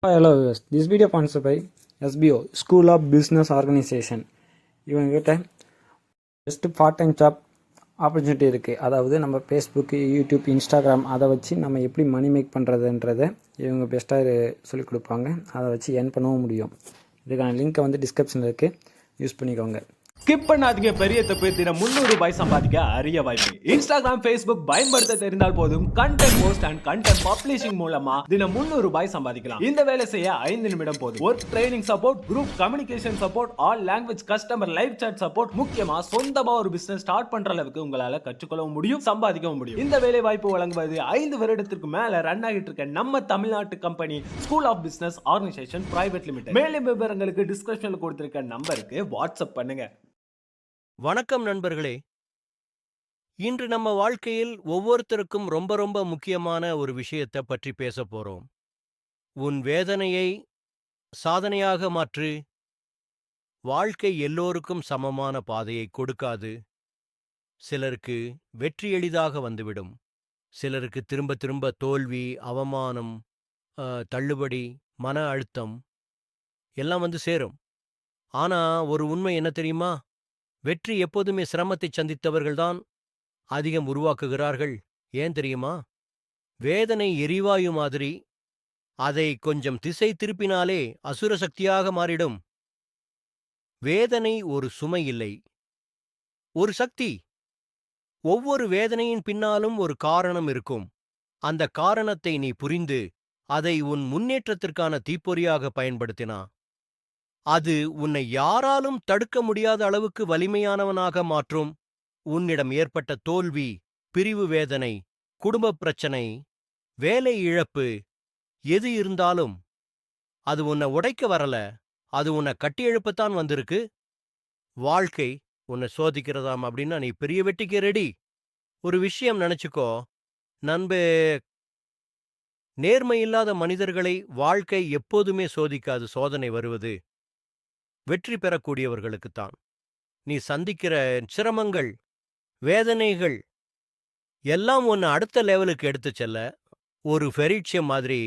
Hello viewers, this video sponsored by SBO School of Business Organization. இவங்ககிட்ட best part time job opportunity இருக்குது. அதாவது நம்ம Facebook, YouTube, Instagram அதை வச்சு நம்ம எப்படி மணி மேக் பண்ணுறதுன்றதை இவங்க பெஸ்ட்டாக சொல்லிக் கொடுப்பாங்க. அதை வச்சு earn பண்ணவும் முடியும். இதுக்கான லிங்க்கை வந்து டிஸ்கிரிப்ஷனில் இருக்குது, யூஸ் பண்ணிக்கோங்க. ஸ்கிப் பண்ணாதீங்க. பெரிய தப்பு. தினம் 300 ரூபாய் சம்பாதிக்க அரிய வாய்ப்பு. இன்ஸ்டாகிராம், ஃபேஸ்புக் பயன்படுத்த தெரிந்தால் போதும் content post and content publishing மூலமா தினம் 300 ரூபாய் சம்பாதிக்கலாம். இந்த வேலை செய்ய 5 நிமிடம் போதும். Work training support, group communication support, all language customer live chat support, முக்கியமா சொந்தமா ஒரு பிசினஸ் ஸ்டார்ட் பண்ற அளவுக்கு உங்களால கற்றுக்கொள்ளவும் முடியும், சம்பாதிக்கவும் முடியும். இந்த வேலை வாய்ப்பு வழங்குவது 5 வருடத்திற்கு மேல ரன் ஆகிட்டு இருக்க நம்ம தமிழ்நாட்டு company school of business organisation private limited. மேலும் விவரங்களுக்கு டிஸ்கிரிப்ஷன்ல கொடுத்திருக்க நம்பருக்கு வாட்ஸ்அப் பண்ணுங்க. வணக்கம் நண்பர்களே. இன்று நம்ம வாழ்க்கையில் ஒவ்வொருத்தருக்கும் ரொம்ப ரொம்ப முக்கியமான ஒரு விஷயத்தை பற்றி பேச போறோம். உன் வேதனையை சாதனையாக மாற்று. வாழ்க்கை எல்லோருக்கும் சமமான பாதையை கொடுக்காது. சிலருக்கு வெற்றி எளிதாக வந்துவிடும். சிலருக்கு திரும்ப திரும்ப தோல்வி, அவமானம், தள்ளுபடி, மன அழுத்தம் எல்லாம் வந்து சேரும். ஆனா ஒரு உண்மை என்ன தெரியுமா? வெற்றி எப்போதுமே சிரமத்தை சந்தித்தவர்கள்தான் அதிகம் உருவாக்குகிறார்கள். ஏன் தெரியுமா? வேதனை எரிவாயு மாதிரி. அதை கொஞ்சம் திசை திருப்பினாலே அசுர சக்தியாக மாறிடும். வேதனை ஒரு சுமை இல்லை, ஒரு சக்தி. ஒவ்வொரு வேதனையின் பின்னாலும் ஒரு காரணம் இருக்கும். அந்த காரணத்தை நீ புரிந்து அதை உன் முன்னேற்றத்திற்கான தீப்பொறியாக பயன்படுத்தினா அது உன்னை யாராலும் தடுக்க முடியாத அளவுக்கு வலிமையானவனாக மாற்றும். உன்னிடம் ஏற்பட்ட தோல்வி, பிரிவு வேதனை, குடும்பப் பிரச்சனை, வேலை இழப்பு எது இருந்தாலும் அது உன்னை உடைக்க வரல, அது உன்னை கட்டி எழுப்பத்தான் வந்திருக்கு. வாழ்க்கை உன்னை சோதிக்கிறதாம் அப்படின்னா நீ பெரிய வெட்டிக்கு ரெடி. ஒரு விஷயம் நினைச்சுக்கோ நண்பே, நேர்மையில்லாத மனிதர்களை வாழ்க்கை எப்போதுமே சோதிக்காது. சோதனை வருவது வெற்றி பெறக்கூடியவர்களுக்குத்தான். நீ சந்திக்கிற சிரமங்கள், வேதனைகள் எல்லாம் உன்னை அடுத்த லெவலுக்கு எடுத்து செல்ல ஒரு பெரிட்சியம் மாதிரி.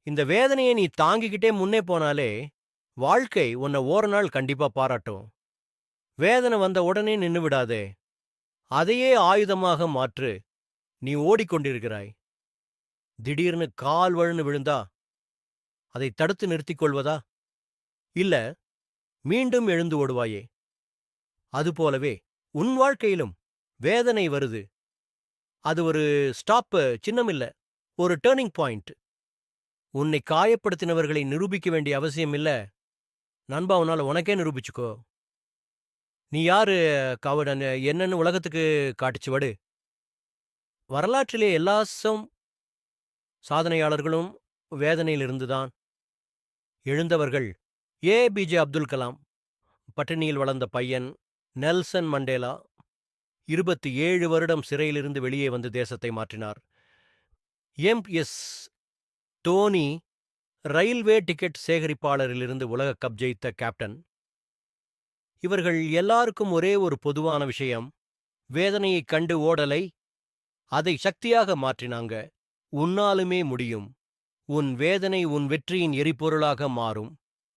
இந்த வேதனையை நீ தாங்கிக்கிட்டே முன்னே போனாலே வாழ்க்கை உன்னை ஒரு நாள் கண்டிப்பா பாராட்டும். வேதனை வந்த உடனே நின்று விடாதே, அதையே ஆயுதமாக மாற்று. நீ ஓடிக்கொண்டிருக்கிறாய், திடீர்னு கால் வழுன்னு விழுந்தா அதை தடுத்து நிறுத்திக் கொள்வதா? இல்ல மீண்டும் எழுந்து ஓடுவாயே? அதுபோலவே உன் வாழ்க்கையிலும் வேதனை வருது. அது ஒரு ஸ்டாப் சின்னமில்ல, ஒரு டேர்னிங் பாயிண்ட். உன்னை காயப்படுத்தினவர்களை நிரூபிக்க வேண்டிய அவசியம் இல்ல. நண்பா, உன்னால உனக்கே நிரூபிச்சுக்கோ. நீ யாரு காவடன் என்னன்னு உலகத்துக்கு காட்டுச்சு வடு. வரலாற்றிலே எல்லா சாதனையாளர்களும் வேதனையிலிருந்துதான் எழுந்தவர்கள். ஏபிஜே அப்துல் கலாம், பட்டினியில் வளர்ந்த பையன். நெல்சன் மண்டேலா 27 வருடம் சிறையிலிருந்து வெளியே வந்து தேசத்தை மாற்றினார். எம்.எஸ். தோனி, ரயில்வே டிக்கெட் சேகரிப்பாளரிலிருந்து உலக கப் ஜெயித்த கேப்டன். இவர்கள் எல்லாருக்கும் ஒரே ஒரு பொதுவான விஷயம்: வேதனையைக் கண்டு ஓடலை, அதை சக்தியாக மாற்றினாங்க. உன்னாலுமே முடியும். உன் வேதனை உன் வெற்றியின் எரிபொருளாக மாறும்.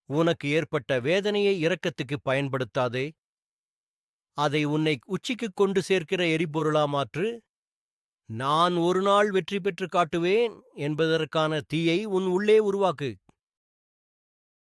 உனக்கு ஏற்பட்ட வேதனையை இரக்கத்துக்கு பயன்படுத்தாதே, அதை உன்னை உச்சிக்கு கொண்டு சேர்க்கிற எரிபொருளா மாற்று. நான் ஒரு நாள் வெற்றி பெற்று காட்டுவேன் என்பதற்கான தீயை உன் உள்ளே உருவாக்கு.